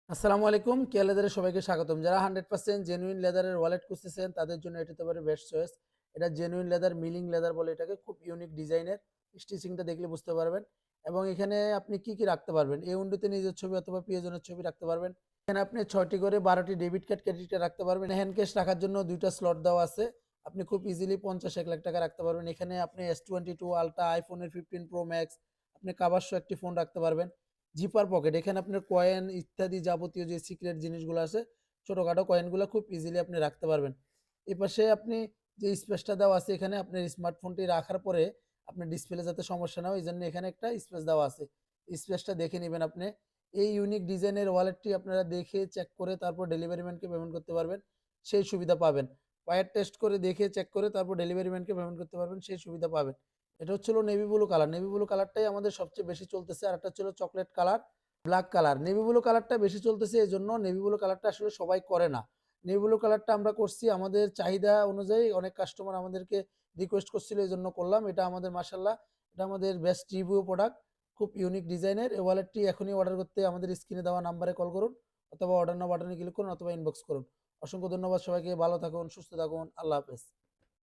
আসসালামু আলাইকুম। কেয়া লেদারে সবাইকে স্বাগতম। যারা 100% জেনুইন লেদারের ওয়ালেট খুঁজতেছেন তাদের জন্য এটি হতে পারে বেস্ট চয়েস। এটা জেনুইন লেদার, মিলিং লেদার বলে এটাকে। খুব ইউনিক ডিজাইনের। স্টিচিংটা দেখলে বুঝতে পারবেন। এবং এখানে আপনি কি কি রাখতে পারবেন, এই উইন্ডোতে নিজের ছবি অথবা প্রিয়জনের ছবি রাখতে পারবেন। এখানে আপনি 6টি করে 12টি ডেবিট কার্ড, ক্রেডিট কার্ড রাখতে পারবেন। হ্যান্ড ক্যাশ রাখার জন্য 2টা স্লট দেওয়া আছে। আপনি খুব ইজিলি 50-1 লাখ টাকা রাখতে পারবেন। এখানে আপনি S22 আলট্রা, আইফোনের 15 প্রো ম্যাক্স, আপনি কাভারসহ একটি ফোন রাখতে পারবেন। জিপার পকেট, এখানে আপনার কয়েন ইত্যাদি যাবতীয় যে সিক্রেট জিনিসগুলো আছে, ছোটখাটো কয়েনগুলো খুব ইজিলি আপনি রাখতে পারবেন। এই পাশে আপনি যে স্পেসটা দেওয়া আছে, এখানে আপনার স্মার্টফোনটি রাখার পরে আপনার ডিসপ্লে যাতে সমস্যা না হয় এই জন্য এখানে একটা স্পেস দেওয়া আছে। স্পেসটা দেখে নেবেন আপনি। এই ইউনিক ডিজাইনের ওয়ালেটটি আপনারা দেখে চেক করে তারপর ডেলিভারি ম্যানকে পেমেন্ট করতে পারবেন, সেই সুবিধা পাবেন। ওয়্যার টেস্ট করে দেখে চেক করে তারপর ডেলিভারি ম্যানকে পেমেন্ট করতে পারবেন, সেই সুবিধা পাবেন। এটা হচ্ছিল navy blue colour. Navy blue কালারটাই আমাদের সবচেয়ে বেশি চলতেছে। আর একটা ছিল chocolate colour, black colour. Navy blue কালারটা বেশি চলতেছে, এই জন্য নেভি ব্লু কালারটা আসলে সবাই করে না। নেভি ব্লু কালারটা আমরা করছি আমাদের চাহিদা অনুযায়ী। অনেক কাস্টমার আমাদেরকে রিকোয়েস্ট করছিল, এই জন্য করলাম। এটা আমাদের মাশাল্লাহ, এটা আমাদের বেস্ট রিভিউ প্রোডাক্ট। খুব ইউনিক ডিজাইনের। এই ওয়ালেটটি এখনই অর্ডার করতে আমাদের স্ক্রিনে দেওয়া নাম্বারে কল করুন, অথবা অর্ডার নাও বাটনে ক্লিক করুন, অথবা ইনবক্স করুন। অসংখ্য ধন্যবাদ সবাইকে। ভালো থাকুন, সুস্থ থাকুন। আল্লাহ হাফেজ।